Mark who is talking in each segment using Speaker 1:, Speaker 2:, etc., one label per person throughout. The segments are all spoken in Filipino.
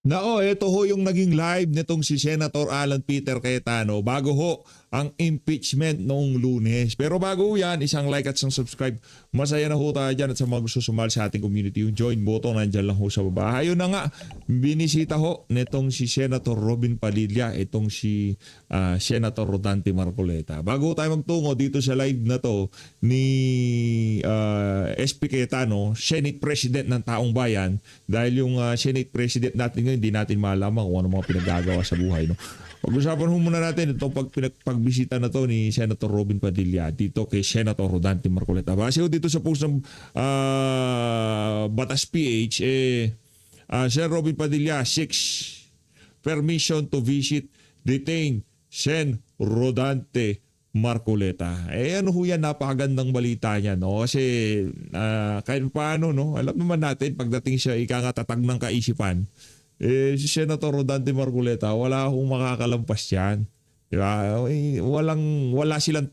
Speaker 1: Nako, ito ho yung naging live nitong si Senator Alan Peter Cayetano bago ho ang impeachment noong Lunes. Pero bago ho yan, isang like at isang subscribe. Masaya na ho tayo dyan at sa mga gusto sumali sa ating community, yung join button nandyan lang ho sa baba. Ayun na nga, binisita ho nitong si Senator Robin Padilla, itong si Senator Rodante Marcoleta. Bago tayo magtungo dito sa live na to ni SP Cayetano, Senate President ng Taong Bayan, dahil yung Senate President natin ngayon, hindi natin malaman kung ano mga pinagagawa sa buhay. No? Pag-usapan ho muna natin itong pagbisita na to ni Senator Robin Padilla dito kay Senator Rodante Marcoleta. Base ho dito sa post ng Batas PH, Sir Robin Padilla, 6 permission to visit, detain Sen Rodante Marcoleta. Ano ho yan, napakagandang balita niya, no? Kasi kahit paano, no? Alam naman natin, pagdating siya ikangatatag ng kaisipan, si Senator Rodante Marcoleta, wala akong makakalampas yan. Di ba? Wala silang,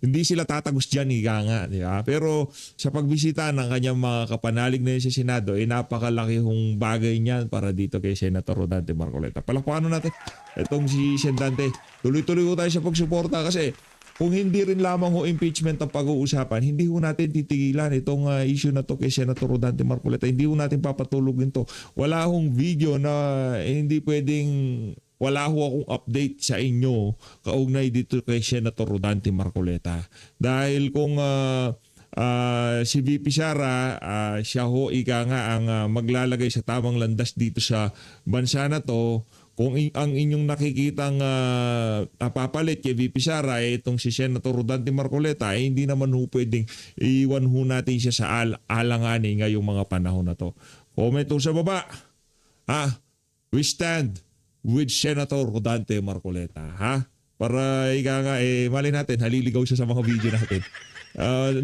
Speaker 1: hindi sila tatagos dyan, ika nga. Di ba? Pero sa pagbisita ng kanyang mga kapanalig na yun sa Senado, napakalaki hong bagay niyan para dito kay Senator Rodante Marcoleta. Palakpakan natin itong si Sendante. Tuloy-tuloy ko tayo sa pagsuporta kasi kung hindi rin lamang ho impeachment ang pag-uusapan, hindi ho natin titigilan itong issue na to kay Senator Rodante Marcoleta. Hindi ho natin papatulogin to. Wala hong video na hindi pwedeng, wala ho akong update sa inyo kaugnay dito kay Senator Rodante Marcoleta. Dahil kung si VP Sara, siya ho ika nga ang maglalagay sa tamang landas dito sa bansa na to. Kung ang inyong nakikitang papalit kay VP Sara itong si Senator Rodante Marcoleta, hindi naman ho pwedeng iwan ho natin siya sa alanganin ngayong mga panahon na to. Comment ho sa baba. We stand with Senator Rodante Marcoleta. Para ika nga, mali natin, haliligaw siya sa mga video natin.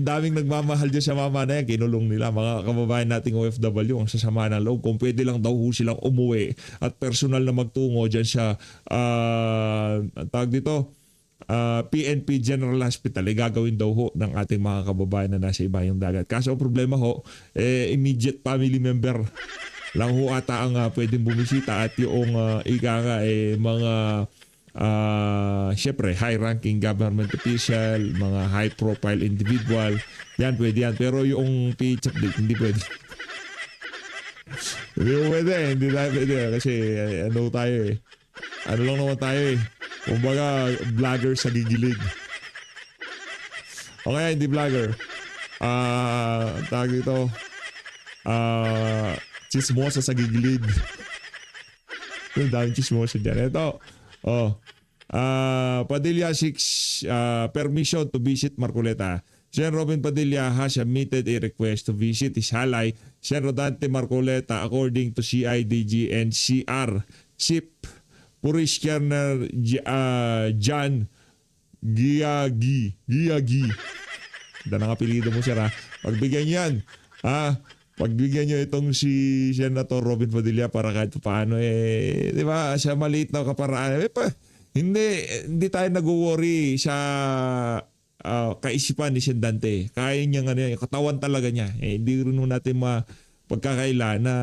Speaker 1: Daming nagmamahal dyan sa mama na yan, kinulong nila, mga kababayan nating OFW, ang sasama ng loob. Kung pwede lang daw ho silang umuwi at personal na magtungo dyan sa tawag dito, PNP General Hospital, gagawin daw ho ng ating mga kababayan na nasa ibayong dagat. Kaso ang problema ho, immediate family member lang ho ata ang pwedeng bumisita at yung ika nga mga syempre high-ranking government official, mga high-profile individual, yan pwede yan. Pero yung PH update, hindi pwede. Hindi pwede, hindi tayo pwede. Kasi ano tayo ano lang naman tayo kumbaga vlogger sa gigilig. Okay, hindi vlogger. Tawag dito, chismosa sa gigilid. Yung daming chismosa dyan. Ito, Padilla 6 permission to visit Marcoleta. Sen. Robin Padilla has submitted a request to visit his halay, Sen. Rodante Marcoleta, according to CIDG and CR Chief Police Colonel John Giagi. Ganda ng apelido mo, sir, pagbigyan yan. Pagbigyan nyo itong si Senator Robin Padilla para kahit paano di ba, sa maliit na kaparaan. Hindi tayo nag-worry sa kaisipan ni Sendante. Kaya niya nga yung katawan talaga niya. Hindi rin natin pagkakaila na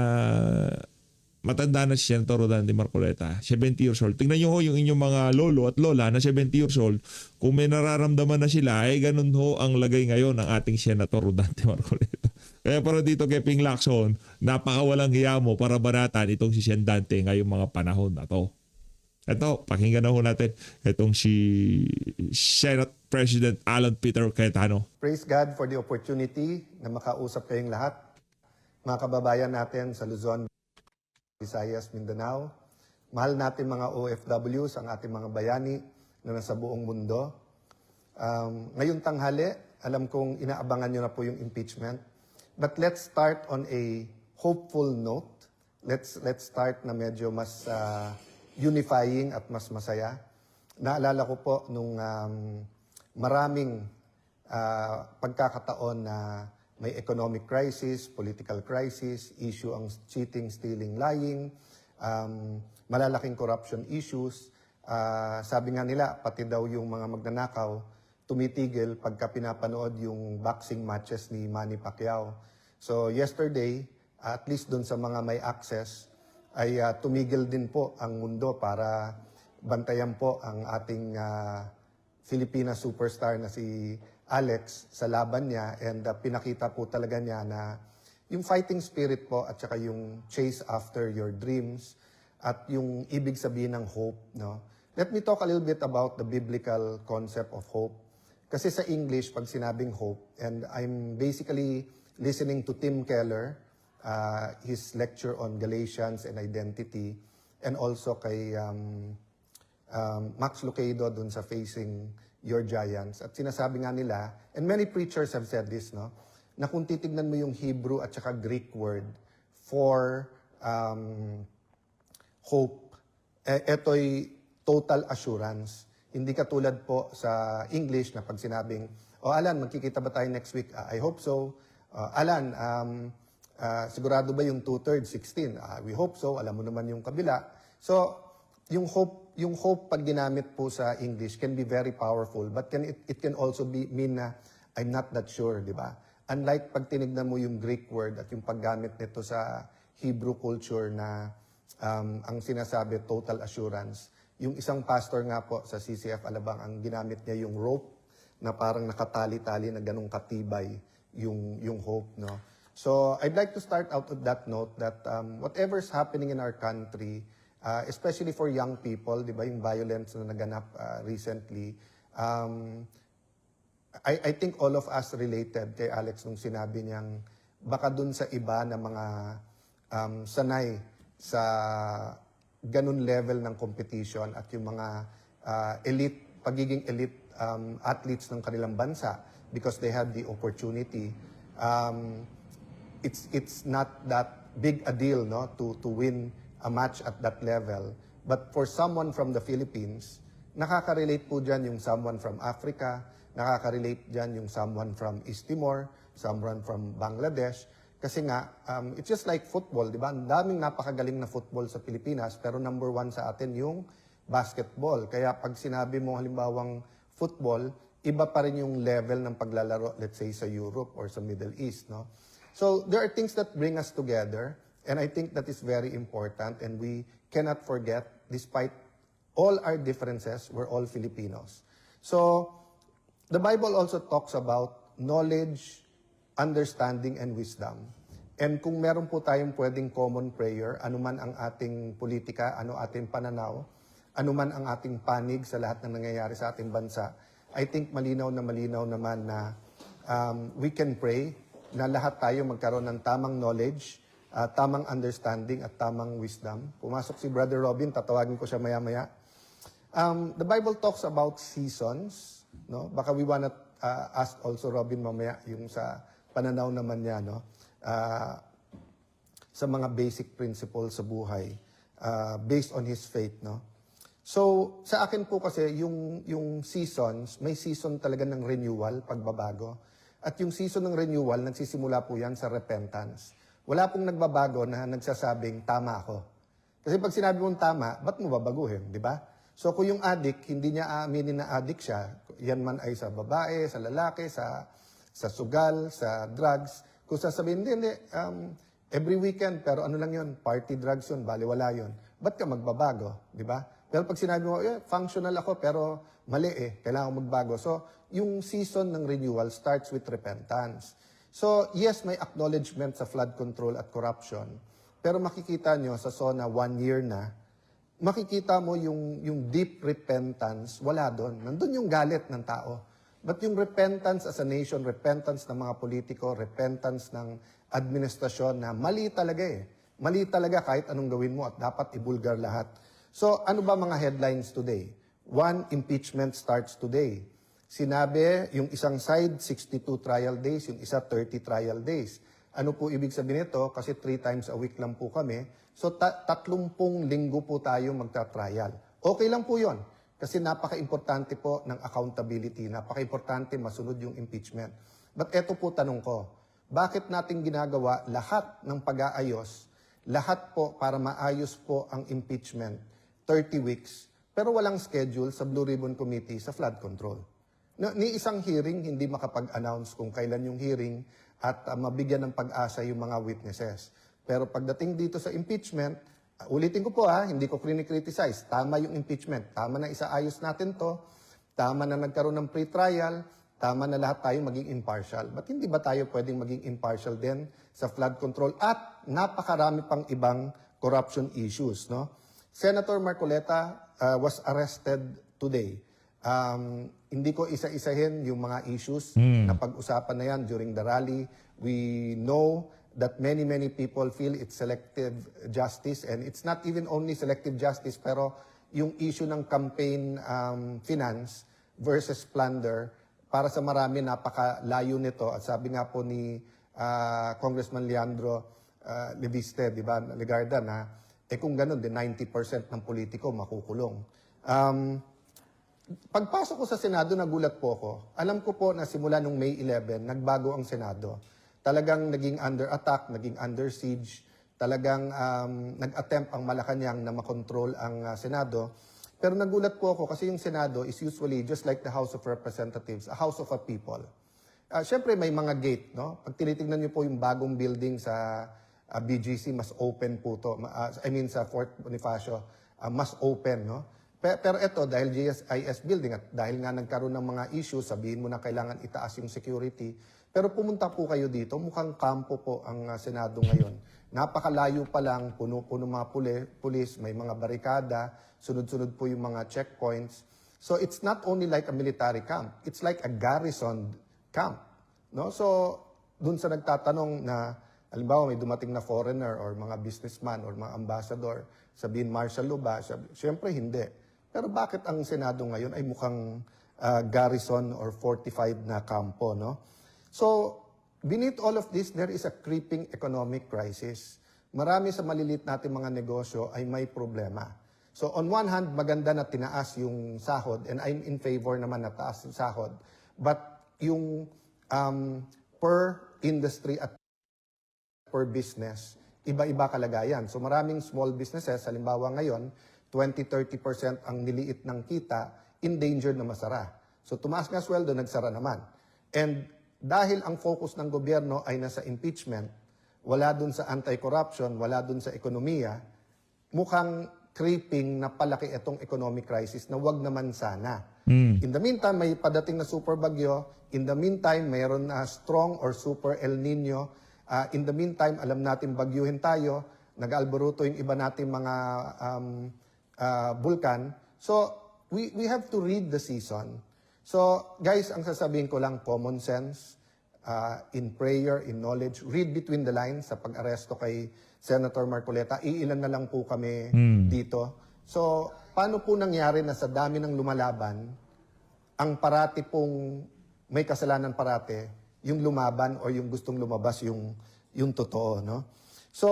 Speaker 1: matanda na si Senator Rodante Marcoleta, 70 years old. Tingnan nyo ho yung inyong mga lolo at lola na 70 years old. Kung may nararamdaman na sila, ganun ho ang lagay ngayon ng ating Senator Rodante Marcoleta. Kaya para dito kay Ping Lacson, napakawalang hiya mo para banatan itong si Sendante ngayong mga panahon na to. Ito, pakinggan na ho natin itong si Senate President Alan Peter Cayetano.
Speaker 2: Praise God for the opportunity na makausap kayong lahat. Mga kababayan natin sa Luzon, Visayas, Mindanao. Mahal natin mga OFWs, ang ating mga bayani na nasa buong mundo. Ngayong tanghali, alam kong inaabangan nyo na po yung impeachment. But let's start on a hopeful note. Let's start na medyo mas unifying at mas masaya. Naalala ko po nung maraming pagkakataon na may economic crisis, political crisis, issue ang cheating, stealing, lying, malalaking corruption issues. Sabi nga nila, pati daw yung mga magnanakaw, tumitigil pagka pinapanood yung boxing matches ni Manny Pacquiao. So yesterday, at least dun sa mga may access, ay tumigil din po ang mundo para bantayan po ang ating Filipina superstar na si Alex sa laban niya, and pinakita po talaga niya na yung fighting spirit po at saka yung chase after your dreams at yung ibig sabihin ng hope, no? Let me talk a little bit about the biblical concept of hope. Kasi sa English, pag sinabing hope, and I'm basically listening to Tim Keller, his lecture on Galatians and identity, and also kay Max Lucado dun sa Facing Your Giants. At sinasabi nga nila, and many preachers have said this, no, na kung titignan mo yung Hebrew at saka Greek word for hope, eto'y total assurance. Hindi katulad po sa English na pag sinabing, Alan, magkikita ba tayo next week? I hope so. Alan, sigurado ba yung 2/3, 16? We hope so. Alam mo naman yung kabila. So, yung hope pag ginamit po sa English can be very powerful, but it can also mean na I'm not that sure, di ba? Unlike pag tinignan mo yung Greek word at yung paggamit nito sa Hebrew culture na ang sinasabi, total assurance. Yung isang pastor nga po sa CCF Alabang, ang ginamit niya yung rope na parang nakatali-tali na ganung katibay yung hope, no? So, I'd like to start out with that note that whatever's happening in our country, especially for young people, di ba, yung violence na naganap recently, I think all of us related kay Alex nung sinabi niyang baka dun sa iba na mga sanay sa ganun level ng competition at yung mga pagiging elite athletes ng kanilang bansa because they had the opportunity, it's not that big a deal, no, to win a match at that level. But for someone from the Philippines, nakaka-relate po dyan yung someone from Africa, nakaka-relate dyan yung someone from East Timor, someone from Bangladesh. Kasi nga, it's just like football, di ba? Ang daming napakagaling na football sa Pilipinas, pero number 1 sa atin yung basketball. Kaya pag sinabi mo halimbawang football, iba pa rin yung level ng paglalaro, let's say, sa Europe or sa Middle East, no? So, there are things that bring us together, and I think that is very important, and we cannot forget, despite all our differences, we're all Filipinos. So, the Bible also talks about knowledge, understanding, and wisdom. And kung meron po tayong pwedeng common prayer, anuman ang ating politika, ano ating pananaw, anuman ang ating panig sa lahat ng nangyayari sa ating bansa, I think malinaw naman na we can pray na lahat tayo magkaroon ng tamang knowledge, tamang understanding, at tamang wisdom. Pumasok si Brother Robin, tatawagin ko siya maya-maya. The Bible talks about seasons, no? Baka we wanna ask also Robin mamaya yung sa pananaw naman niya, no? Sa mga basic principles sa buhay, based on his faith, no? So, sa akin po kasi, yung seasons, may season talaga ng renewal, pagbabago. At yung season ng renewal, nagsisimula po yan sa repentance. Wala pong nagbabago na nagsasabing, tama ako. Kasi pag sinabi mong tama, ba't mo babaguhin, di ba? So kung yung addict, hindi niya aaminin na addict siya, yan man ay sa babae, sa lalaki, sa sugal, sa drugs. Kung sasabihin, hindi, every weekend, pero ano lang yun, party drugs yun, baliwala yun. Ba't ka magbabago, di ba? Pero pag sinabi mo, functional ako, pero mali kailangan ko magbago. So, yung season ng renewal starts with repentance. So, yes, may acknowledgement sa flood control at corruption, pero makikita nyo sa SONA 1 year na, makikita mo yung deep repentance, wala doon. Nandun yung galit ng tao. But yung repentance as a nation, repentance ng mga politiko, repentance ng administrasyon na mali talaga Mali talaga kahit anong gawin mo at dapat ibulgar lahat. So ano ba mga headlines today? 1, impeachment starts today. Sinabi, yung isang side, 62 trial days, yung isa 30 trial days. Ano po ibig sabihin nito? Kasi 3 times a week lang po kami. So 30 linggo po tayo magta-trial. Okay lang po yon. Kasi napaka-importante po ng accountability. Napaka-importante masunod yung impeachment. But eto po tanong ko, bakit natin ginagawa lahat ng pag-aayos, lahat po para maayos po ang impeachment, 30 weeks, pero walang schedule sa Blue Ribbon Committee sa flood control? Ni isang hearing, hindi makapag-announce kung kailan yung hearing at mabigyan ng pag-asa yung mga witnesses. Pero pagdating dito sa impeachment, Ulitin ko po hindi ko criticize. Tama yung impeachment. Tama na isaayos natin to. Tama na nagkaroon ng pre-trial. Tama na lahat tayo maging impartial. But hindi ba tayo pwedeng maging impartial din sa flood control at napakarami pang ibang corruption issues, no? Senator Marcoleta was arrested today. Hindi ko isa-isahin yung mga issues na pag-usapan na yan during the rally. We know that many people feel it's selective justice, and it's not even only selective justice, pero yung issue ng campaign finance versus plunder, para sa marami napakalayo nito. At sabi nga po ni Congressman Leandro Leviste, di ba, Legarda, na kung ganun, 90% ng politiko makukulong. Pagpasok ko sa Senado, nagulat po ako. Alam ko po na simula nung May 11, nagbago ang Senado. Talagang naging under attack, naging under siege. Talagang nag-attempt ang Malacanang na makontrol ang Senado. Pero nagulat po ako kasi yung Senado is usually just like the House of Representatives, a house of a people. Siyempre may mga gate, no? Pag tinitingnan niyo po yung bagong building sa BGC, mas open po to. Sa Fort Bonifacio, mas open, no? Pero ito, dahil GSIS building at dahil nga nagkaroon ng mga issues, sabihin mo na kailangan itaas yung security. Pero pumunta po kayo dito, mukhang kampo po ang Senado ngayon. Napakalayo pa lang, puno-puno mga pulis, may mga barikada, sunod-sunod po yung mga checkpoints. So it's not only like a military camp, it's like a garrison camp. No? So dun sa nagtatanong na, halimbawa may dumating na foreigner or mga businessman or mga ambassador, sabihin martial law ba? Siyempre hindi. Pero bakit ang Senado ngayon ay mukhang garrison or fortified na kampo, no? So, beneath all of this, there is a creeping economic crisis. Marami sa malilit natin mga negosyo ay may problema. So, on one hand, maganda na tinaas yung sahod, and I'm in favor naman na taas yung sahod. But yung per industry at per business, iba-iba kalagayan. So, maraming small businesses, halimbawa ngayon, 20-30% ang niliit ng kita, endangered na masara. So tumaas nga sweldo, nagsara naman. And dahil ang focus ng gobyerno ay nasa impeachment, wala dun sa anti-corruption, wala dun sa ekonomiya, mukhang creeping na palaki itong economic crisis na wag naman sana. In the meantime, may padating na super bagyo. In the meantime, mayroon na strong or super El Nino. In the meantime, alam natin bagyuhin tayo. Nag-alboruto yung iba nating mga bulkan. So, we have to read the season. So, guys, ang sasabihin ko lang, common sense, in prayer, in knowledge, read between the lines sa pag-aresto kay Senator Marcoleta. Iilan na lang po kami dito. So, paano po nangyari na sa dami ng lumalaban, ang parati pong may kasalanan parate, yung lumaban o yung gustong lumabas yung totoo, no? So,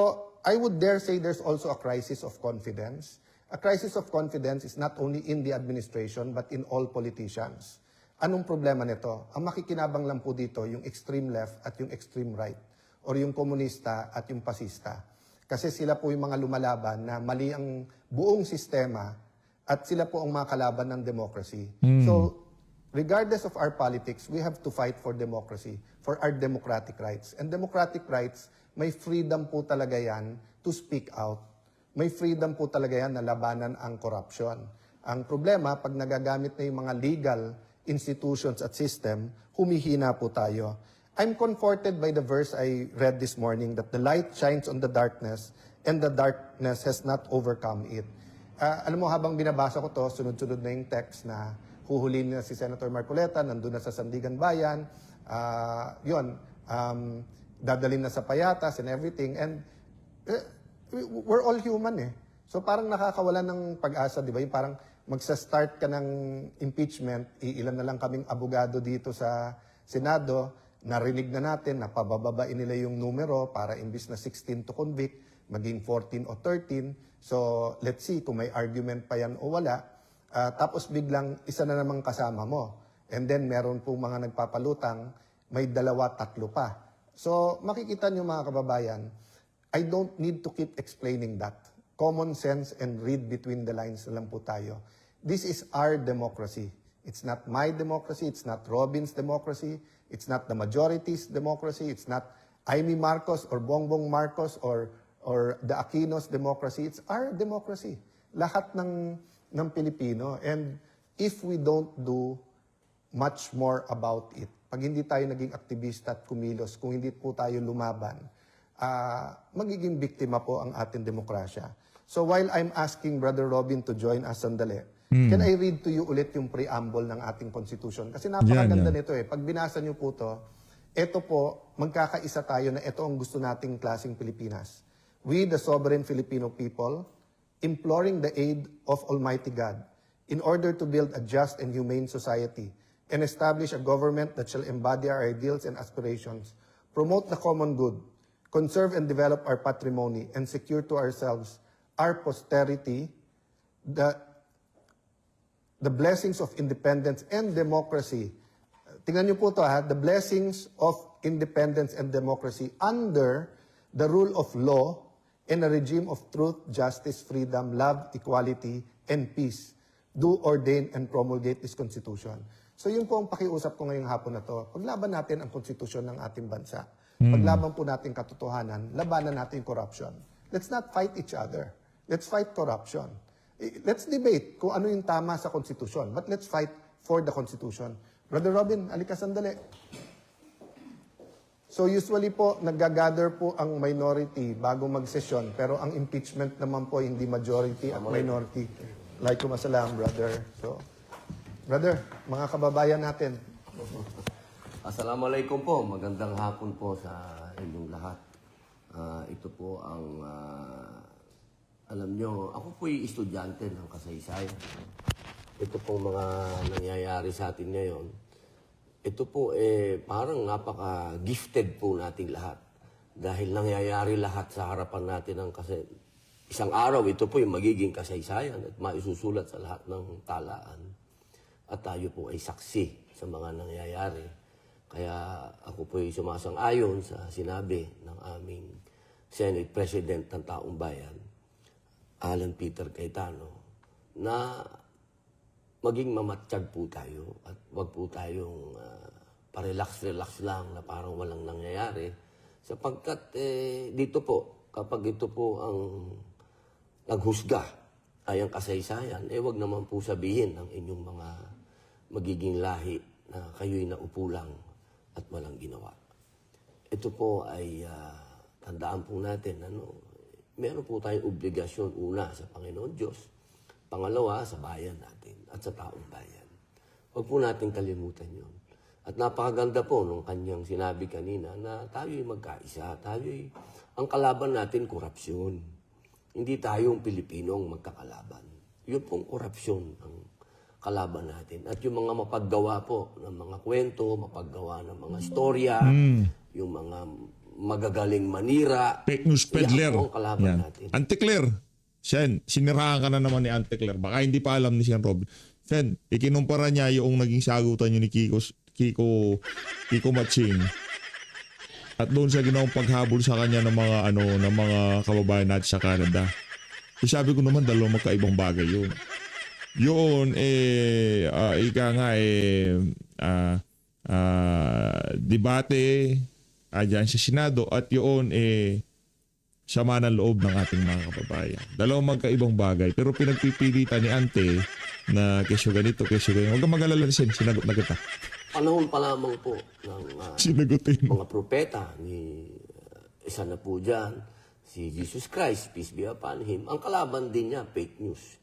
Speaker 2: I would dare say there's also a crisis of confidence. A crisis of confidence is not only in the administration but in all politicians. Anong problema nito? Ang makikinabang lang po dito yung extreme left at yung extreme right, or yung komunista at yung pasista. Kasi sila po yung mga lumalaban na mali ang buong sistema at sila po ang mga kalaban ng democracy. So, regardless of our politics, we have to fight for democracy, for our democratic rights. And democratic rights, may freedom po talaga yan to speak out. May freedom po talaga yan na labanan ang corruption. Ang problema, pag nagagamit na yung mga legal institutions at system, humihina po tayo. I'm comforted by the verse I read this morning that the light shines on the darkness and the darkness has not overcome it. Alam mo, habang binabasa ko to, sunod-sunod na yung text na huhulin na si Senator Marcoleta, nandun na sa Sandigan Bayan, dadalhin na sa payatas and everything. And we're all human eh. So parang nakakawala ng pag-asa, di ba? Yung parang magsa-start ka ng impeachment, iilan na lang kaming abogado dito sa Senado, narinig na natin na pabababain nila yung numero para imbis na 16 to convict, maging 14 o 13. So let's see kung may argument pa yan o wala. Tapos biglang isa na namang kasama mo. And then meron pong mga nagpapalutang, may 2-3 pa. So makikita nyo mga kababayan, I don't need to keep explaining that. Common sense and read between the lines na lang po tayo. This is our democracy. It's not my democracy. It's not Robin's democracy. It's not the majority's democracy. It's not Amy Marcos or Bongbong Marcos or or the Aquinos democracy, it's our democracy. Lahat ng Pilipino. And if we don't do much more about it, pag hindi tayo naging aktivista at kumilos, kung hindi po tayo lumaban, magiging biktima po ang ating demokrasya. So while I'm asking Brother Robin to join us sandali, can I read to you ulit yung preamble ng ating Constitution? Kasi napakaganda
Speaker 1: Yan.
Speaker 2: nito eh. Pag binasa niyo po to, ito po, magkakaisa tayo na ito ang gusto nating klaseng Pilipinas. We, the sovereign Filipino people, imploring the aid of Almighty God in order to build a just and humane society and establish a government that shall embody our ideals and aspirations, promote the common good, conserve and develop our patrimony, and secure to ourselves, our posterity, the blessings of independence and democracy. Tingnan niyo po ito the blessings of independence and democracy under the rule of law and a regime of truth, justice, freedom, love, equality, and peace. Do ordain and promulgate this Constitution. So yun po ang pakiusap ko ngayong hapon na to. Paglaban natin ang konstitusyon ng ating bansa. Paglaban po natin katotohanan, labanan natin corruption. Let's not fight each other. Let's fight corruption. Let's debate kung ano yung tama sa konstitusyon. But let's fight for the Constitution. Brother Robin, alika sandali. So usually po, nag-gather po ang minority bago mag-session. Pero ang impeachment naman po, hindi majority at minority. Waalaikumsalam, brother. So, brother, mga kababayan natin.
Speaker 3: Assalamualaikum po. Magandang hapon po sa inyong lahat. Ito po ang, alam nyo, ako po'y estudyante ng kasaysayan. Ito pong mga nangyayari sa atin ngayon. Ito po parang napaka-gifted po nating lahat. Dahil nangyayari lahat sa harapan natin ng isang araw, ito po yung magiging kasaysayan at maisusulat sa lahat ng talaan. At tayo po ay saksi sa mga nangyayari. Kaya ako po ay sumasang-ayon sa sinabi ng aming Senate President ng Taong Bayan, Alan Peter Cayetano, na maging mamatsyag po tayo at wag po tayong parelax-relax lang na parang walang nangyayari. Sapagkat dito po, kapag ito po ang naghusga ay ang kasaysayan, wag naman po sabihin ng inyong mga magiging lahi na kayo'y naupo lang at walang ginawa. Ito po ay tandaan po natin, meron po tayong obligasyon una sa Panginoon Diyos, pangalawa sa bayan natin at sa taong bayan. Huwag po natin kalimutan yun. At napakaganda po nung kanyang sinabi kanina na tayo'y magkaisa, ang kalaban natin korupsyon. Hindi tayong Pilipinong magkakalaban. Yun pong korupsyon ang kalaban natin. At yung mga mapaggawa po ng mga kwento, mapaggawa ng mga storya, yung mga magagaling manira.
Speaker 1: Fake news peddler.
Speaker 3: Yan po ang kalaban
Speaker 1: Yan.
Speaker 3: natin.
Speaker 1: Anti-Claire. Sen, siniraan ka na naman ni Anti-Claire. Baka hindi pa alam ni Sen Robin. Sen, ikinumpara niya yung naging sagutan niyo ni Kiko Matching. At doon sa ginawang paghabol sa kanya ng mga kababayan natin sa Canada. Sabi ko naman, dalawang magkaibang bagay yun. Yun, ika nga, debate dyan sa Senado at yun, sama ng loob ng ating mga kababayan. Dalawang magkaibang bagay. Pero pinagpipilitan ni Ante na kesyo ganito, kesyo ganito. Huwag kang mag-alala, sinagot na kita.
Speaker 3: Panahon pa lamang po ng
Speaker 1: Sinagutin.
Speaker 3: mga propeta ni isa na po dyan, si Jesus Christ, peace be upon him. Ang kalaban din niya, fake news.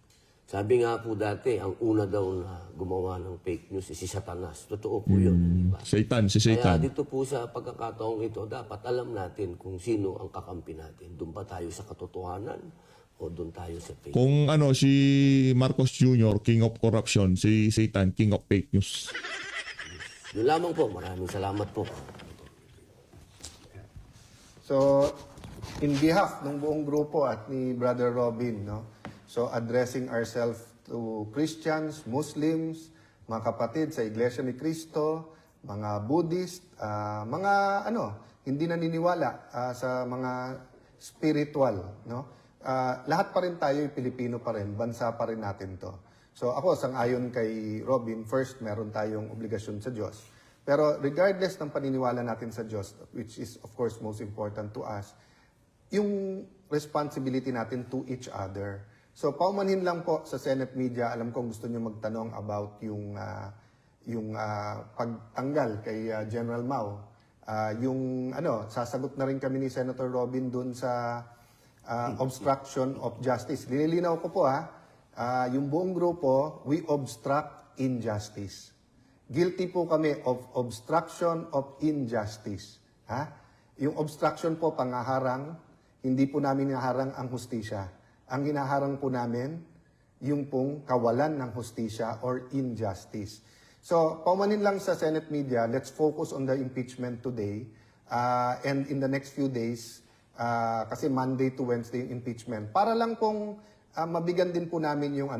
Speaker 3: Sabi nga po dati, ang una daw na gumawa ng fake news si Satanas. Totoo po yun. Diba?
Speaker 1: Satan, si
Speaker 3: Kaya
Speaker 1: Satan.
Speaker 3: dito po sa pagkakataong ito, dapat alam natin kung sino ang kakampi natin. Doon ba tayo sa katotohanan o doon tayo sa fake news?
Speaker 1: Kung si Marcos Jr., King of Corruption, si Satan, King of Fake News.
Speaker 3: Yun lamang po. Maraming salamat po.
Speaker 2: So, in behalf ng buong grupo at ni Brother Robin, so addressing ourselves to Christians, Muslims, mga kapatid sa Iglesia ni Cristo, mga Buddhist, mga hindi naniniwala sa mga spiritual, lahat pa rin tayo Pilipino pa rin, bansa pa rin natin to. So ako, sang-ayon kay Robin, first, meron tayong obligasyon sa Diyos. Pero regardless ng paniniwala natin sa Diyos, which is of course most important to us, yung responsibility natin to each other. So paumanhin lang po sa Senate media, alam kong gusto niyo magtanong about yung pagtanggal kay General Mao. Sasagot na rin kami ni Senator Robin dun sa obstruction of justice. Linilinaw ko po yung buong grupo, we obstruct injustice. Guilty po kami of obstruction of injustice. Yung obstruction po, pangaharang, hindi po namin hinaharang ang hustisya. Ang hinaharang po namin, yung pong kawalan ng hustisya or injustice. So, paumanin lang sa Senate media, let's focus on the impeachment today. And in the next few days, kasi Monday to Wednesday yung impeachment, para lang pong mabigyan din po namin yung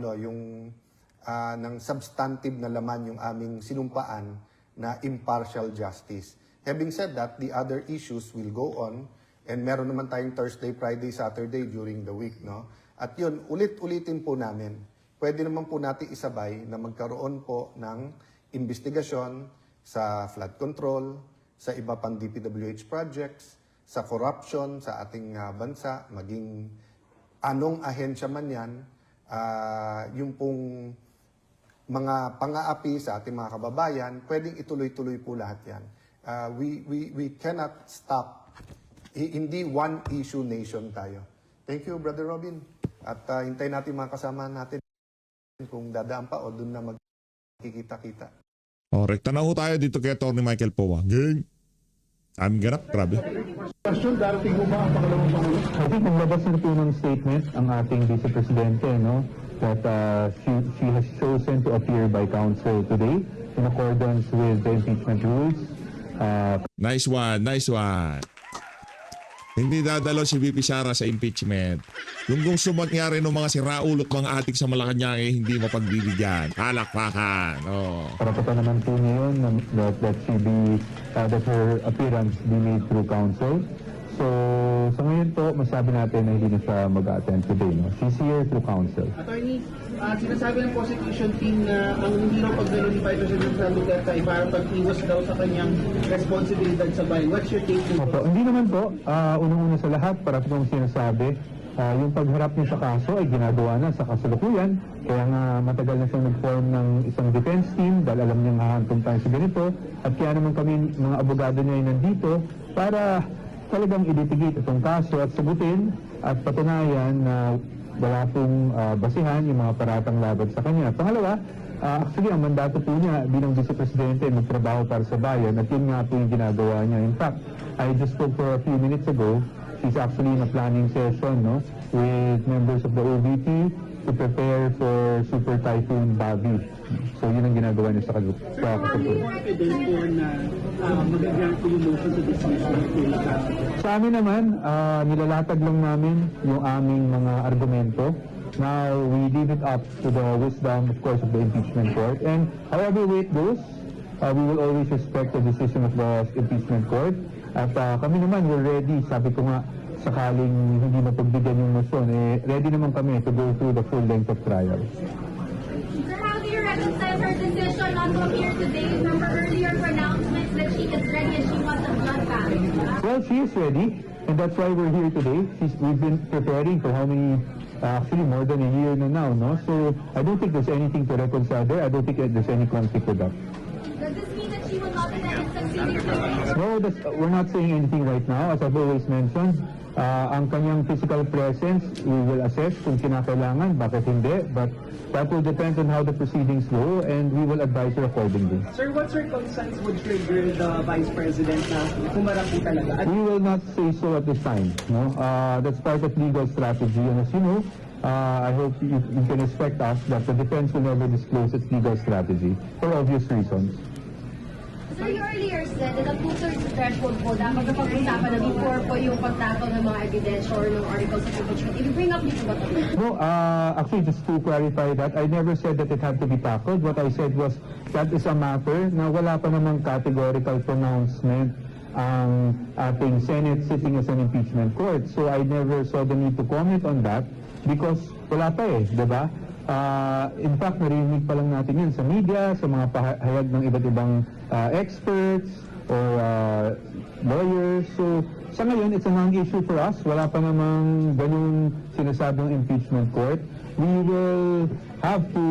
Speaker 2: ng substantive na laman yung aming sinumpaan na impartial justice. Having said that, the other issues will go on, and meron naman tayong Thursday, Friday, Saturday during the week, no? At yun, ulit-ulitin po namin. Pwede naman po natin isabay na magkaroon po ng investigasyon sa flood control, sa iba pang DPWH projects, sa corruption sa ating bansa, maging anong ahensya man yan, yung pong mga pang-aapi sa ating mga kababayan, pwedeng ituloy-tuloy po lahat yan. We cannot stop. Hindi one issue nation tayo. Thank you, Brother Robin. At hintayin natin mga kasama natin kung dadaan pa o dun na magkikita-kita.
Speaker 1: Correct. Tanaw tayo dito kay Atty. Michael Powa. Gang! Aming ganap, grabe.
Speaker 4: Question, darating mo ba ang pangalawang Pangulo? I think naglabas na po ng statement ang ating Vice Presidente, no? That she has chosen to appear by counsel today in accordance with the impeachment rules.
Speaker 1: Nice one, nice one. Hindi dadalo si VP Sara sa impeachment. Yung gusto mangyari ng mga siraulot mga atik sa Malacanang hindi mapagbibigyan. Halakpakan. Oh.
Speaker 4: Karapatan naman po niya yun that her appearance be made through counsel. So, sa ngayon po, masabi natin na hindi na siya mag-attend today. No? She's here through counsel.
Speaker 5: Attorney, sinasabi ng prosecution team na ang hindi raw pagdalo ni Vice President Duterte ay parang pag-iwas daw sa kanyang responsibilidad sa bayan. What's your take on
Speaker 4: Opo, hindi naman po. Unang-una sa lahat, para po sinasabi, yung pagharap niya sa kaso ay ginagawa na sa kasalukuyan. Kaya nga matagal na siyang nag-form ng isang defense team dahil alam niyang hahantong tayo sa ganito. At kaya naman kami, mga abogado niya ay nandito para talagang i-litigate itong kaso at sagutin at patunayan na wala pong basihan yung mga paratang laban sa kanya. Pangalawa, actually ang mandato po niya bilang Vice Presidente magtrabaho para sa bayan at yun nga po yung ginagawa niya. In fact, I just spoke for a few minutes ago. She's actually in a planning session, no, with members of the OVP to prepare for Super Typhoon Bavi. So yun ang ginagawa niya sa
Speaker 5: confident po na mag-grant po yung motion to dismiss the case?
Speaker 4: Sa amin naman, nilalatag lang namin yung aming mga argumento. Now, we leave it up to the wisdom, of course, of the impeachment court. And however way it goes, we will always respect the decision of the impeachment court. At kami naman, we're ready. Sabi ko nga, sakaling hindi mapagbigyan yung motion, ready naman kami to go through the full length of trial.
Speaker 6: Sir, how do you reconcile her decision not to appear today from her earlier pronouncements that she is ready and she wants a blood bank?
Speaker 4: Well, she is ready, and that's why we're here today. We've been preparing for how many, actually more than a year na now, no? So I don't think there's anything to reconcile there. I don't think there's any conflict with that.
Speaker 6: Does this mean that she will not attend succeeding hearings?
Speaker 4: No, we're not saying anything right now. As I've always mentioned, ang kanyang physical presence, we will assess kung kinakailangan, bakit hindi. But that will depend on how the proceedings go, and we will advise her accordingly.
Speaker 5: Sir, what circumstance would trigger the Vice President na humarap po talaga?
Speaker 4: We will not say so at this time. No, that's part of legal strategy, and as you know, I hope you can expect us that the defense will never disclose its legal strategy for obvious reasons.
Speaker 6: Sir, you earlier said that ang two-thirds threshold po dapat na pag-usapan na before po yung pagtatong ng mga ebidensya or ng articles of impeachment. If you bring up dito ba ito?
Speaker 4: No, actually, just to clarify that, I never said that it had to be tackled. What I said was that is a matter na wala pa namang categorical pronouncement ang ating Senate sitting as an impeachment court. So I never saw the need to comment on that because wala pa di ba? In fact, narinig pa lang natin yun sa media, sa mga pahayag ng iba't ibang experts. or lawyers. So sa ngayon, it's a non-issue for us. Wala pa namang ganung sinasabing impeachment court. We will have to,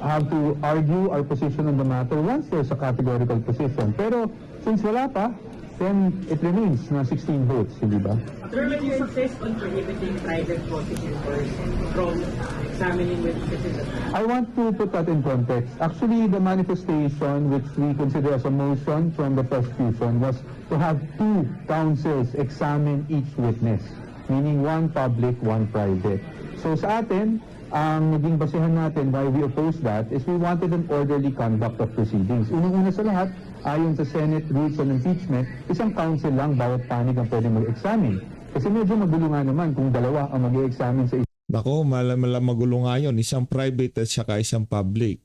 Speaker 4: have to argue our position on the matter once there's a categorical position. Pero since wala pa, then it remains na 16 votes, hindi ba?
Speaker 7: Sir, when you insist on prohibiting private prosecutors from examining witnesses,
Speaker 4: I want to put that in context. Actually, the manifestation which we consider as a motion from the prosecution was to have 2 counsels examine each witness, meaning 1 public, 1 private. So sa atin, ang naging basehan natin why we oppose that is we wanted an orderly conduct of proceedings. Unang-una sa lahat, ayon sa Senate Rules on Impeachment, isang counsel lang bawat panig ang pwede mag-examine. Kasi medyo magulo nga naman kung dalawa ang mag-examine sa
Speaker 1: Nako, magulo nga yun. Isang private at saka isang public.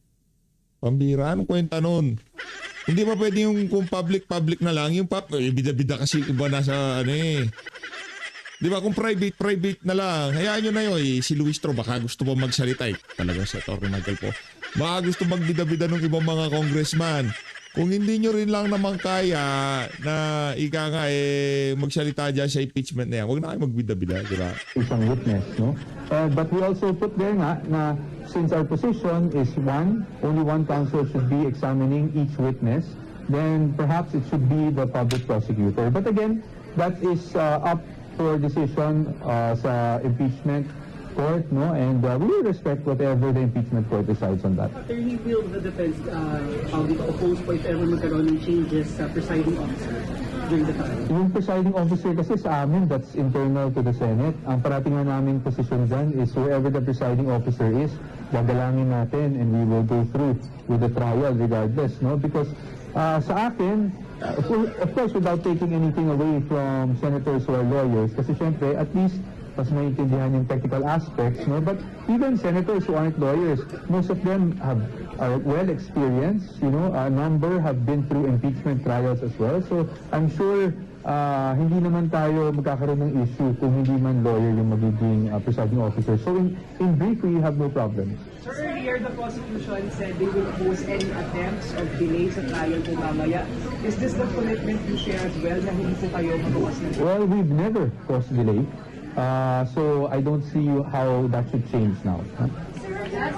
Speaker 1: Pambira, anong kwenta nun? Hindi ba pwede yung kung public na lang? Yung bida-bida kasi iba nasa Di ba kung private na lang, hayaan nyo na yun. Si Luis Tro, baka gusto pa magsalita talaga si Atty. Michael po. Baka gusto magbida-bida ng ibang mga congressman. Kung hindi nyo rin lang naman kaya na magsalita dyan sa impeachment na yan, huwag na kayo magbida-bida, di ba?
Speaker 4: isang witness, no? But we also put there nga na since our position is only one counsel should be examining each witness, then perhaps it should be the public prosecutor. But again, that is up for decision sa impeachment court, no? And we will respect whatever the impeachment court decides on that.
Speaker 7: attorney, will the defense oppose po if ever magkaroon ng changes sa presiding officer during the time?
Speaker 4: Yung presiding officer kasi sa amin, that's internal to the Senate. Ang parating nga naming position dyan is whoever the presiding officer is, gagalangin natin and we will go through with the trial regardless, no? Because sa akin, of course, without taking anything away from senators who are lawyers, kasi syempre, at least, mas maintindihan yung technical aspects, no? But even senators who aren't lawyers, most of them are well experienced, a number have been through impeachment trials as well. So, I'm sure hindi naman tayo magkakaroon ng issue kung hindi man lawyer yung magiging presiding officer. So, in brief, we have no problem.
Speaker 7: Sir, earlier the prosecution said they will oppose any attempts of delay sa trial po mamaya. Is this the commitment you share as well na hindi po kayo magawas ng
Speaker 4: Well, we've never caused delay. So, I don't see how that should change now. Huh?
Speaker 6: Sir, that's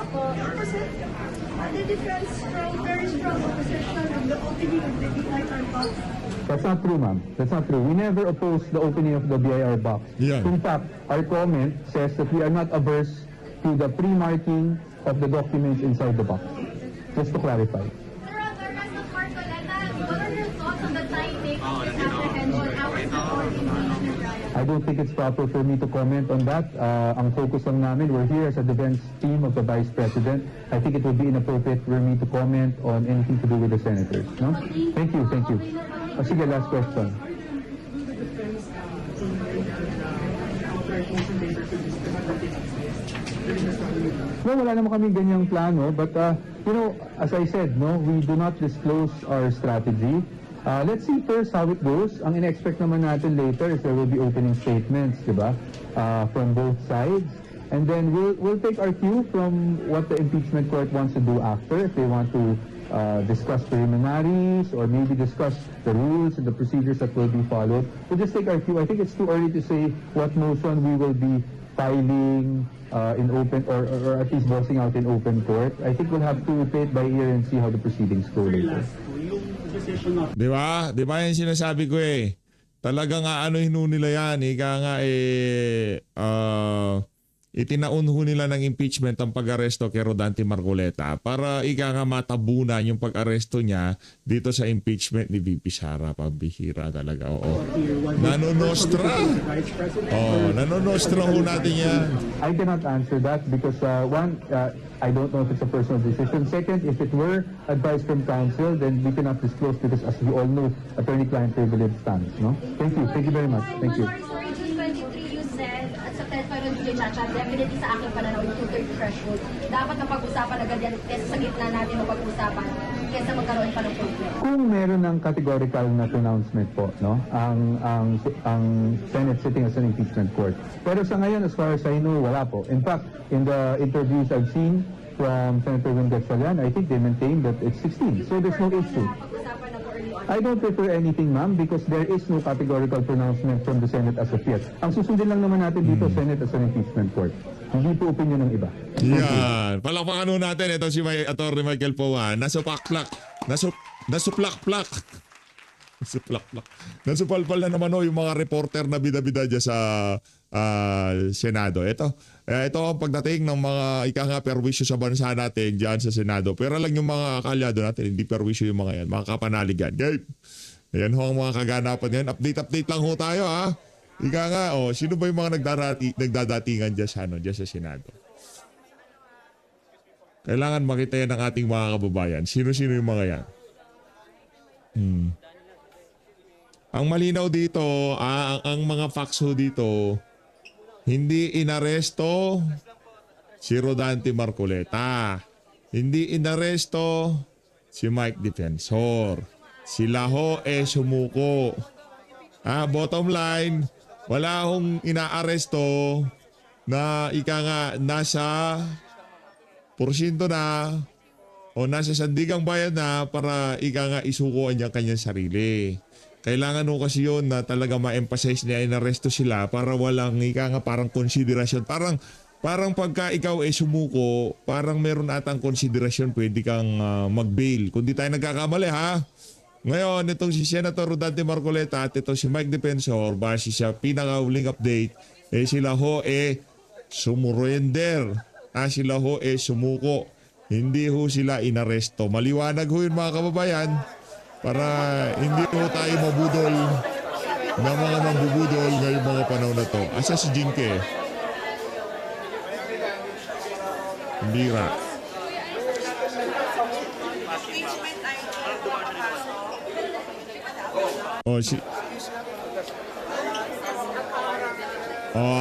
Speaker 6: the difference from very strong opposition of the opening of the BIR box.
Speaker 4: That's not true, ma'am. That's not true. We never opposed the opening of the BIR box.
Speaker 1: Yeah.
Speaker 4: In fact, our comment says that we are not averse to the pre-marking of the documents inside the box. Just to clarify.
Speaker 6: Sir, Representative Marcoleta, what are your thoughts on the timing of this apprehension? How is the court engaged in the trial?
Speaker 4: I don't think it's proper for me to comment on that. Ang focus lang namin, we're here as a defense team of the Vice President. I think it would be inappropriate for me to comment on anything to do with the senators. No? Thank you, thank you. Sige, last question. No, wala naman kami ganyang plano. But, as I said, we do not disclose our strategy. Let's see first how it goes. Ang in-expect naman natin later is there will be opening statements, di ba? From both sides. And then we'll take our cue from what the impeachment court wants to do after. If they want to discuss preliminaries or maybe discuss the rules and the procedures that will be followed. We'll just take our cue. I think it's too early to say what motion we will be filing in open or at least voicing out in open court. I think we'll have to play it by ear and see how the proceedings go later.
Speaker 7: yung decision of
Speaker 1: Di ba? Di ba yung sinasabi ko Talagang aanuhin nila yan. Ika nga itinaun ho nila ng impeachment ang pag-aresto kay Rodante Marcoleta para ika nga matabunan yung pag-aresto niya dito sa impeachment ni VP Sara. Pambihira talaga. Oo. Nanonostra. Nanonostra ho natin yan.
Speaker 4: I cannot answer that because one, I don't know if it's a personal decision. Second, if it were advice from counsel, then we cannot disclose because as we all know, attorney-client privilege stands. No? Thank you. Thank you very much. Thank you.
Speaker 6: Sorry, June 23, you said, at sa telephone ng DJ Chacha, definitely sa aking pananaw, yung 2-3 threshold, dapat na pag-usapan agad yan kesa sa gitna natin o pag-usapan kesa magkaroon pa ng problem.
Speaker 4: Kung meron ng categorical na pronouncement po, ang Senate sitting as an impeachment court. Pero sa ngayon, as far as I know, wala po. In fact, in the interviews I've seen from Senator Win Gatchalian, I think they maintain that it's 16. So there's no issue.
Speaker 6: Pag-usapan na
Speaker 4: I don't refer anything, ma'am, because there is no categorical pronouncement from the Senate as of yet. Ang susundin lang naman natin dito, Senate as an impeachment court. Hindi po opinion ng iba.
Speaker 1: Yan. Palakpakan nun natin. Ito si Atty. Michael Powan. Nasuplak-plak. Nasuplak-plak. Nasupalpal na naman yung mga reporter na bida-bida dyan sa Senado. Ito ang pagdating ng mga perwisyo sa bansa natin dyan sa Senado. Pero lang yung mga kalyado natin, hindi perwisyo yung mga yan. Mga kapanaligan. Okay? Ayan ho ang mga kaganapan yan. Update lang ho tayo ha. Sino ba yung mga nagdadatingan dyan sa Senado? Kailangan makita yan ng ating mga kababayan. Sino-sino yung mga yan? Ang malinaw dito, ang mga facts ho dito, hindi inaresto si Rodante Marcoleta. Hindi inaresto si Mike Defensor. Sila ho sumuko. Bottom line, wala hong inaaresto na nasa porsyento na o nasa sandigang bayan na para isuko ang kanyang sarili. Kailangan ho kasi yun na talaga ma-emphasize na inaresto sila para walang parang konsiderasyon. Parang pagka ikaw sumuko, parang meron atang konsiderasyon pwede kang mag-bail. Kung di tayo nagkakamali ha. Ngayon, itong si Senator Rodante Marcoleta at ito si Mike Defensor, base sa pinaka-huling update, sila ho sumurrender. Sila ho sumuko. Hindi ho sila inaresto. Maliwanag ho yun mga kababayan. Para hindi po tayo mabudol ng mga mambubudol ngayong mga panahon na to. Asa si Jinke? Bira.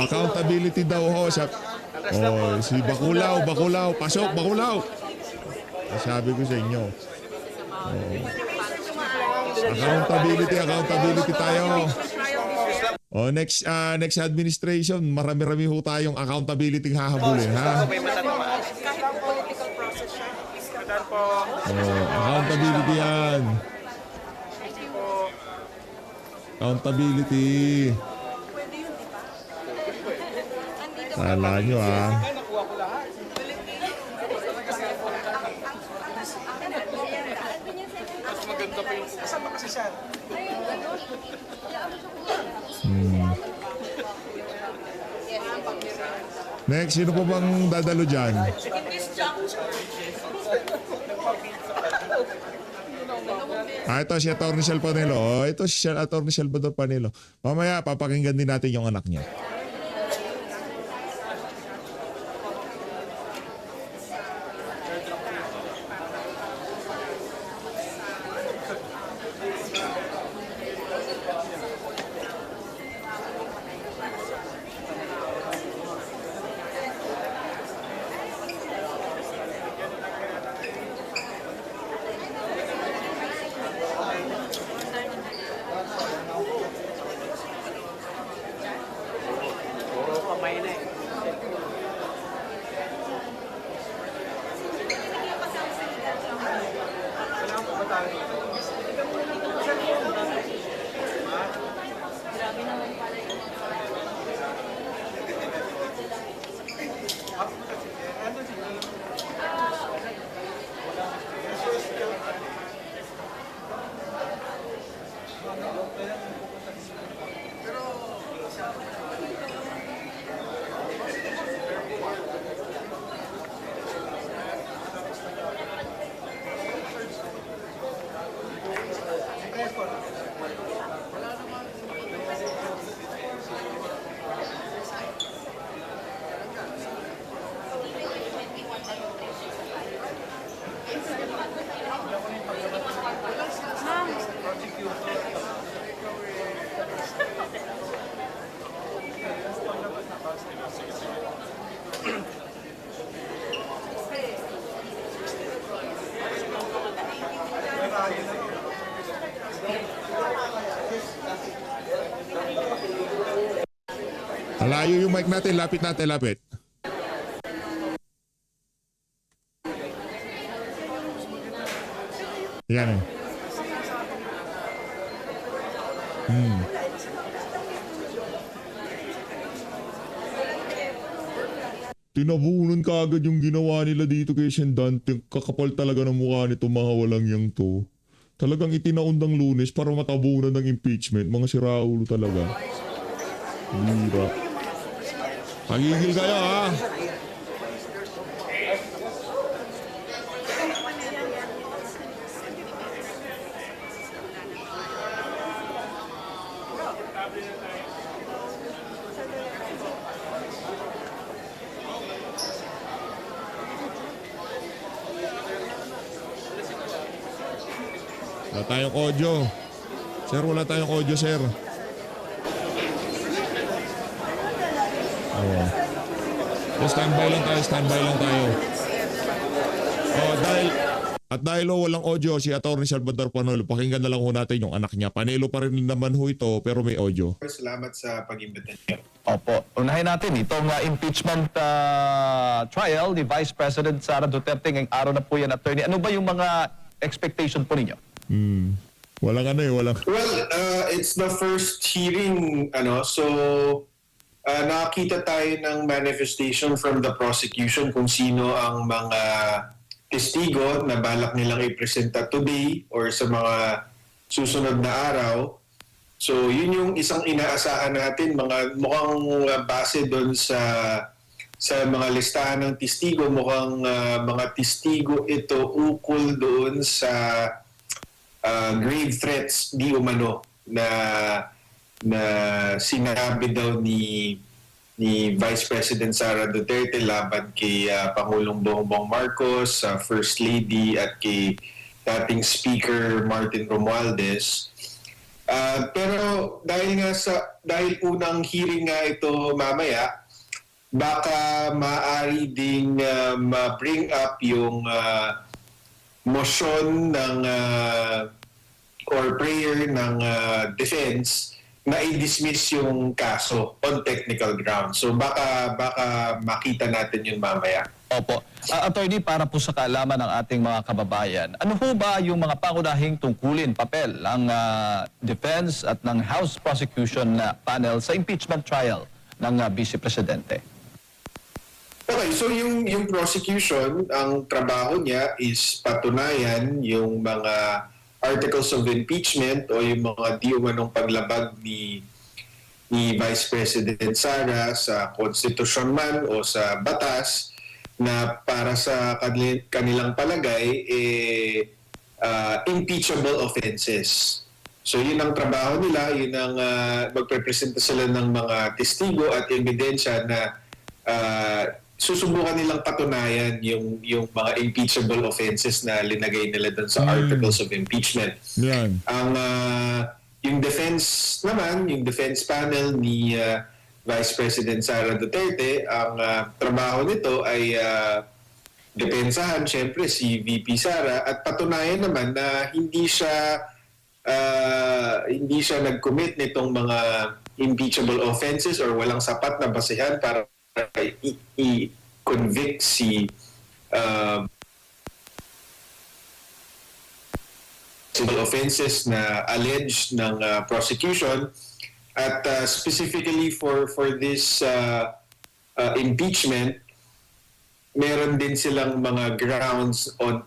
Speaker 1: Accountability daw ho. Si Bakulaw. Pasok, Bakulaw. Sabi ko sa inyo. Accountability tayo. Next administration, marami-rami ho tayong accountability hahabulin, ha?
Speaker 8: Kahit po political process siya,
Speaker 1: Accountability yan. Accountability. Kala nyo, ha? Next, sino po bang dadalo dyan? Ito si Atty. Sel Panelo. Ito si Atty. Salvador Panelo. Mamaya, papakinggan din natin yung anak niya. Malayo yung mic natin. Lapit natin, lapit. Yan. Tinabunan ka agad yung ginawa nila dito kay Shendante. Kakapal talaga ng mukha nito mga walang yang to. Talagang itinaundang Lunes para matabunan ng impeachment. Mga siraulo talaga. Hira. Pagigil kayo ha. Wala tayong audio. Sir, wala tayong audio, sir. Oh. Standby lang tayo. Dahil walang audio si Atty. Salvador Panelo, pakinggan na lang ho natin yung anak niya. Panelo pa rin naman ho ito pero may audio.
Speaker 9: Salamat sa pag-imbita niyo.
Speaker 10: Opo. Unahin natin itong impeachment trial ni Vice President Sara Duterte ngayong araw na po yan, attorney. Ano ba yung mga expectation po ninyo?
Speaker 1: Walang walang.
Speaker 9: Well, it's the first hearing, so nakakita tayo ng manifestation from the prosecution kung sino ang mga testigo na balak nilang ipresenta today or sa mga susunod na araw. So yun yung isang inaasahan natin, mukhang base doon sa mga listahan ng testigo, mukhang mga testigo ito ukol doon sa grave threats di umano na sinabi daw ni Vice President Sara Duterte laban kay Pangulong Bongbong Marcos, First Lady at kay dating Speaker Martin Romualdez. Pero dahil unang hearing nga ito mamaya, baka maaari ding ma-bring up yung motion ng or prayer ng defense na i-dismiss yung kaso on technical grounds. So baka makita natin yun mamaya.
Speaker 10: Opo. Attorney, para po sa kaalaman ng ating mga kababayan, ano ho ba yung mga pangunahing tungkulin, papel ng defense at ng House Prosecution na panel sa impeachment trial ng Vice Presidente?
Speaker 9: Okay, so yung prosecution, ang trabaho niya is patunayan yung mga articles of impeachment o yung mga di umanong paglabag ni Vice President Sara sa konstitusyon man o sa batas na para sa kanilang palagay impeachable offenses. So yun ang trabaho nila, yun ang magprepresenta sila ng mga testigo at ebidensya na susubukan nilang patunayan yung mga impeachable offenses na linagay nila doon sa articles of impeachment.
Speaker 1: Yan.
Speaker 9: Ang yung defense naman, yung defense panel ni Vice President Sara Duterte, ang trabaho nito ay depensahan syempre si VP Sara at patunayan naman na hindi siya nag-commit nitong mga impeachable offenses or walang sapat na basehan para i-convict si civil offenses na alleged ng prosecution at specifically for this impeachment, meron din silang mga grounds on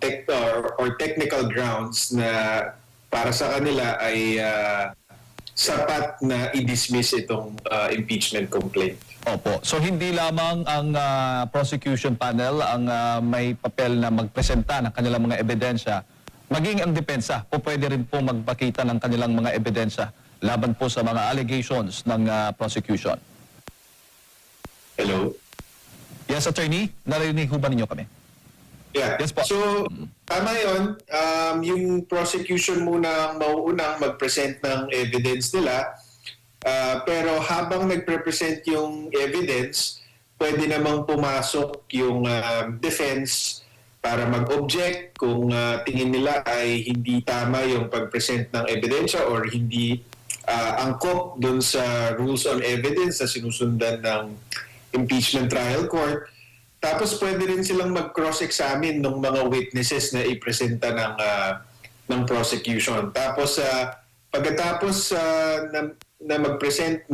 Speaker 9: technical grounds na para sa kanila ay sapat na i-dismiss itong impeachment complaint.
Speaker 10: Opo. So hindi lamang ang prosecution panel ang may papel na magpresenta ng kanilang mga ebidensya, maging ang depensa po pwede rin po magpakita ng kanilang mga ebidensya laban po sa mga allegations ng prosecution.
Speaker 9: Hello?
Speaker 10: Yes, attorney, narinig ho ba ninyo kami?
Speaker 9: Yeah.
Speaker 10: Yes po.
Speaker 9: So, tama yun. Yung prosecution muna ang mauunang mag-present ng evidence nila. Pero habang nagpre-present yung evidence, pwede namang pumasok yung defense para mag-object kung tingin nila ay hindi tama yung pag-present ng ebidensya or hindi angkop dun sa rules on evidence na sinusundan ng impeachment trial court. Tapos pwede rin silang mag-cross-examine ng mga witnesses na ipresenta ng prosecution. Tapos pagkatapos na mag-present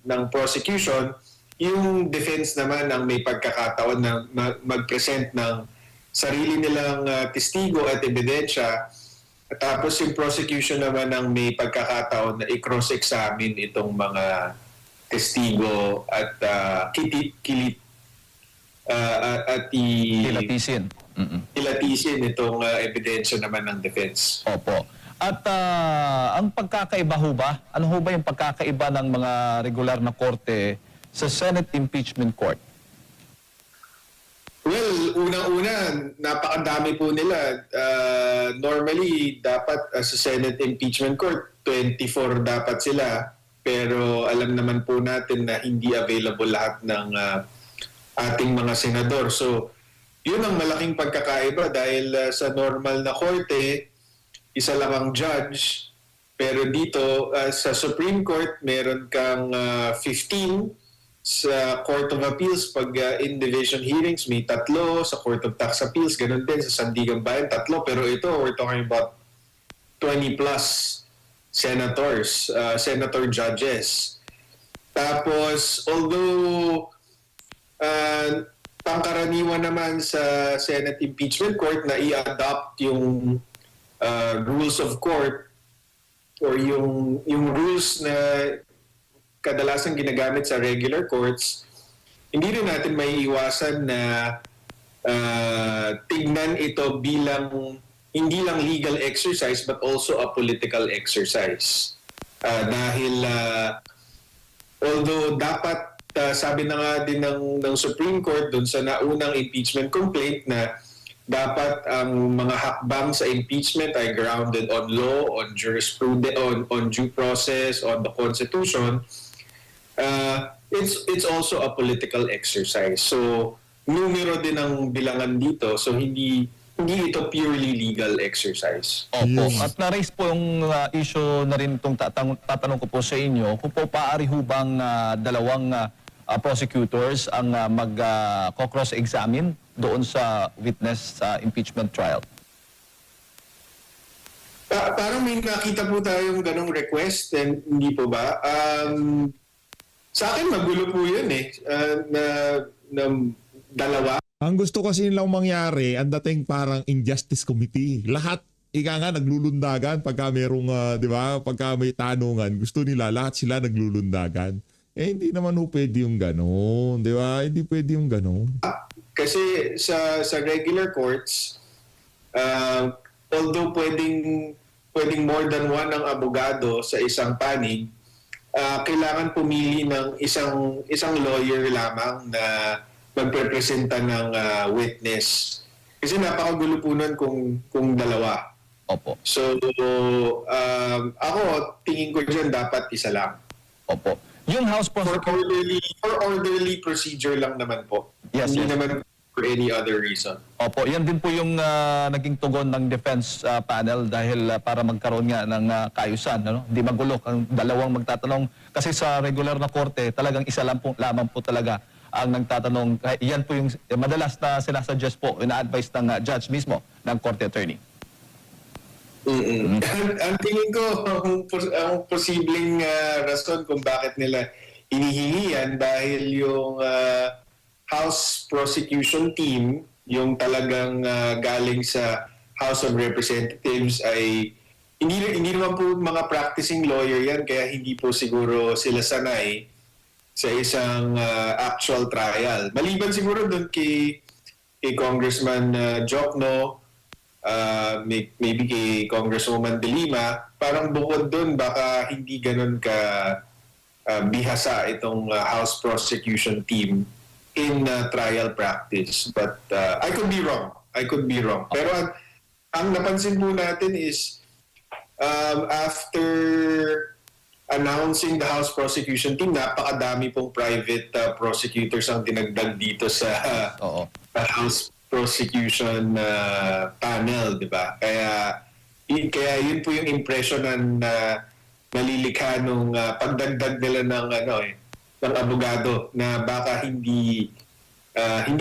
Speaker 9: ng prosecution, yung defense naman ang may pagkakataon na mag-present ng sarili nilang testigo at ebidensya. At tapos yung prosecution naman ang may pagkakataon na i-cross-examine itong mga testigo at
Speaker 10: Kilatisin.
Speaker 9: kilatisin itong ebidensya naman ng defense.
Speaker 10: Opo. At ang pagkakaiba ho ba? Ano ho ba yung pagkakaiba ng mga regular na korte sa Senate Impeachment Court?
Speaker 9: Well, unang-una, napakadami po nila. Normally, dapat sa Senate Impeachment Court, 24 dapat sila. Pero alam naman po natin na hindi available lahat ng ating mga senador. So, yun ang malaking pagkakaiba dahil sa normal na korte, isa lang ang judge. Pero dito, sa Supreme Court, meron kang 15. Sa Court of Appeals, pag in-division hearings, may 3. Sa Court of Tax Appeals, ganun din. Sa Sandigan Bayan, 3. Pero ito, we're talking about 20 plus senators, senator judges. Tapos, although pangkaraniwan naman sa Senate Impeachment Court na i-adopt yung rules of court or yung rules na kadalasan ginagamit sa regular courts, hindi rin natin may iwasan na tignan ito bilang hindi lang legal exercise but also a political exercise. Dahil although dapat sabi na nga din ng Supreme Court dun sa naunang impeachment complaint na dapat ang mga hakbang sa impeachment ay grounded on law, on jurisprudence, on due process, on the Constitution. It's also a political exercise. So, numero din ang bilangan dito. So, hindi ito purely legal exercise.
Speaker 10: Opo. At na-raise po yung issue na rin itong tatanong ko po sa inyo, kung po paari ho bang dalawang prosecutors ang mag-cross-examine doon sa witness sa impeachment trial?
Speaker 9: Parang may nakita po tayong ganong request, and hindi po ba? Sa akin, magulo po yun na dalawa.
Speaker 1: Ang gusto kasi nilang mangyari, ang dating parang Injustice Committee. Lahat, ika nga, naglulundagan pagka merong, di ba, pagka may tanungan, gusto nila, lahat sila naglulundagan. Hindi naman ho pwede yung gano'n, di ba? Hindi pwede yung gano'n.
Speaker 9: Kasi sa regular courts, although pwedeng more than one ang abogado sa isang panig, kailangan pumili ng isang lawyer lamang na magprepresenta ng witness. Kasi napakagulo po nun kung dalawa.
Speaker 10: Opo.
Speaker 9: So, ako, tingin ko dyan dapat isa lang.
Speaker 10: Opo. Yung House
Speaker 9: For
Speaker 10: prosecutor...
Speaker 9: orderly procedure lang naman po.
Speaker 10: Yes,
Speaker 9: Hindi
Speaker 10: yes.
Speaker 9: naman for any other reason.
Speaker 10: Opo, yan din po yung naging tugon ng defense panel dahil para magkaroon nga ng kaayusan. Ano? Hindi magulo ang dalawang magtatanong. Kasi sa regular na korte, talagang isa lang po, lamang po talaga ang nagtatanong. Yan po yung madalas na sinasuggest po, ina-advise ng judge mismo ng korte attorney.
Speaker 9: Ang tingin ko, ang posibleng rason kung bakit nila hinihingi yan dahil yung House prosecution team, yung talagang galing sa House of Representatives ay hindi naman po mga practicing lawyer yan kaya hindi po siguro sila sanay sa isang actual trial. Maliban siguro doon kay Congressman Jokno, maybe kay Congresswoman De Lima, parang bukod doon baka hindi ganun ka bihasa itong House prosecution team in trial practice. But I could be wrong. Pero ang napansin po natin is after announcing the House prosecution team, napakadami pong private prosecutors ang dinagdag dito sa House prosecution panel, di ba? Kaya yun po yung impression na nalilikha nung pagdagdag nila ng abogado na baka hindi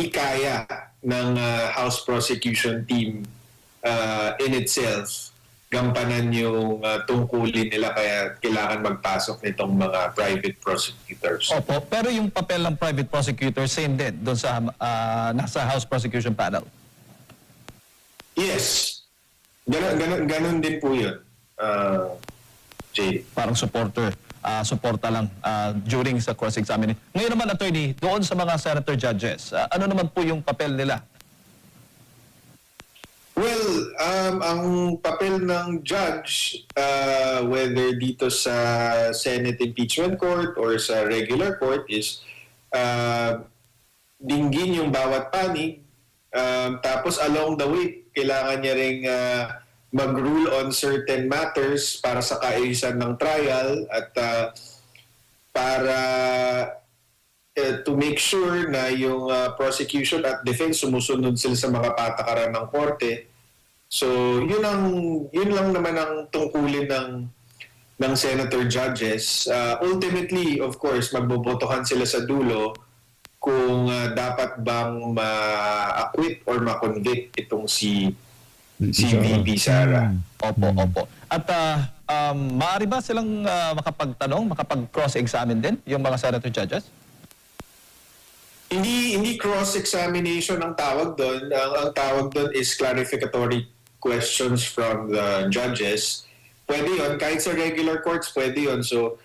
Speaker 9: kaya ng House prosecution team in itself gampanan yung tungkulin nila kaya kailangan magpasok nitong mga private prosecutors.
Speaker 10: Opo, pero yung papel ng private prosecutor same din doon sa nasa House Prosecution Panel.
Speaker 9: Yes. Ganon din po yun. Jay.
Speaker 10: Parang suporta lang during sa cross-examination. Ngayon naman, attorney, doon sa mga senator judges, ano naman po yung papel nila?
Speaker 9: Well, ang papel ng judge, whether dito sa Senate Impeachment Court or sa regular court is dinggin yung bawat panig. Tapos along the way, kailangan niya ring mag-rule on certain matters para sa kaayusan ng trial at para to make sure na yung prosecution at defense sumusunod sila sa mga patakaran ng korte. So, yun lang naman ang tungkulin ng senator judges. Ultimately, of course, magbobotohan sila sa dulo kung dapat bang ma-acquit or ma-convict itong si VP Sara.
Speaker 10: Opo. At maaari ba silang makapagtanong, makapag-cross-examine din yung mga senator judges?
Speaker 9: Hindi cross-examination ang tawag doon. Ang tawag doon is clarificatory questions from the judges. Pwede yun. Kahit sa regular courts, pwede yun. So,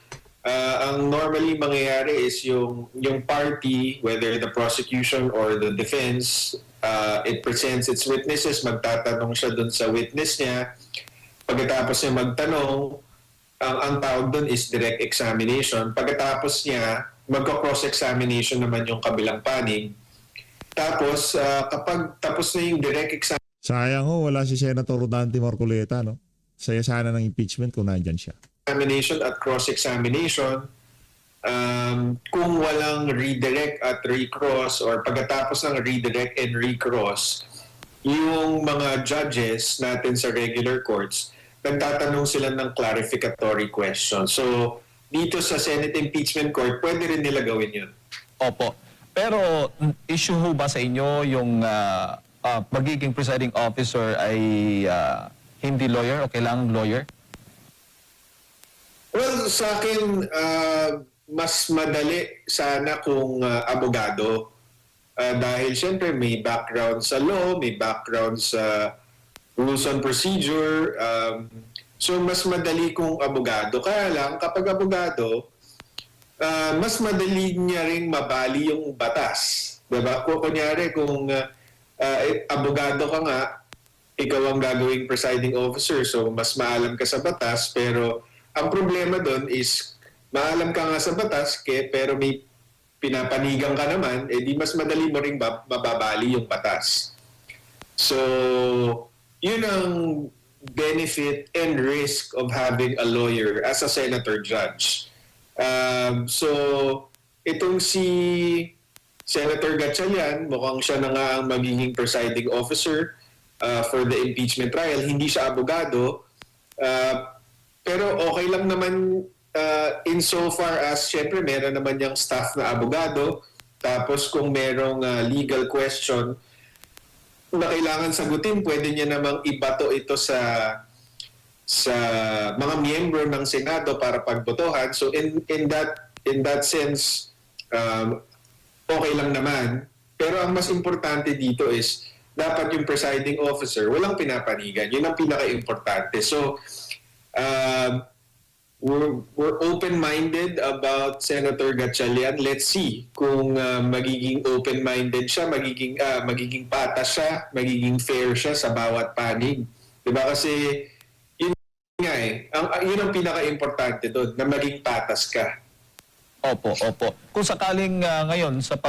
Speaker 9: ang normally mangyayari is yung party, whether the prosecution or the defense, it presents its witnesses, magtatanong siya doon sa witness niya. Pagkatapos niya magtanong, ang tawag doon is direct examination. Pagkatapos niya, magka-cross-examination naman yung kabilang panig. Tapos, kapag tapos na yung direct examination,
Speaker 1: Sayang wala si Senator Rodante Marcoleta, no? Saya sana ng impeachment kung nandyan siya.
Speaker 9: at cross-examination, kung walang redirect at recross or pagkatapos ng redirect and recross, yung mga judges natin sa regular courts, nagtatanong sila ng clarificatory questions. So, dito sa Senate Impeachment Court, pwede rin nila gawin yun.
Speaker 10: Opo. Pero issue ho ba sa inyo yung magiging presiding officer ay hindi lawyer o kailangang lawyer?
Speaker 9: Well, sa akin, mas madali sana kung abogado. Dahil siyempre may background sa law, may background sa rules on procedure. So mas madali kung abogado. Kaya lang, kapag abogado, mas madali niya rin mabali yung batas. Diba? Kunyari, kung abogado ka nga, ikaw ang gagawing presiding officer, so mas maalam ka sa batas, pero ang problema doon is maalam ka nga sa batas, pero may pinapanigang ka naman, di mas madali mo rin mababali yung batas. So, yun ang benefit and risk of having a lawyer as a senator judge. So, itong si Senator Gatchalian, mukhang siya na nga ang magiging presiding officer for the impeachment trial. Hindi siya abogado, pero okay lang naman insofar as syempre meron naman yung staff na abogado. Tapos kung merong legal question na kailangan sagutin, pwede niya namang ibato ito sa mga miyembro ng Senado para pagbotohan. So in that sense, okay lang naman. Pero ang mas importante dito is dapat yung presiding officer walang pinapanigan. Yun ang pinaka-importante. So we're open-minded about Senator Gatchalian. Let's see kung magiging open-minded siya, magiging patas siya, magiging fair siya sa bawat panig. Diba? Kasi yun nga yun ang pinaka-importante doon, na maging patas ka.
Speaker 10: Opo. Kung sakaling ngayon sa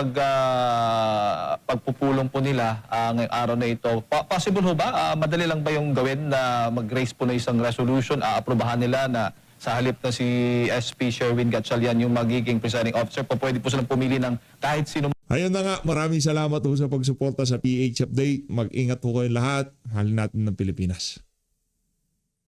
Speaker 10: pagpupulong po nila ngayong araw na ito, possible ho ba? Madali lang ba yung gawin na mag-raise po na isang resolution, aprobahan nila na sa halip na si SP Sherwin Gatchalian yung magiging presiding officer, pwede po silang pumili ng kahit sino.
Speaker 1: Ayun na nga, maraming salamat po sa pagsuporta sa PH Update. Mag-ingat po kayong lahat. Halin natin ng Pilipinas.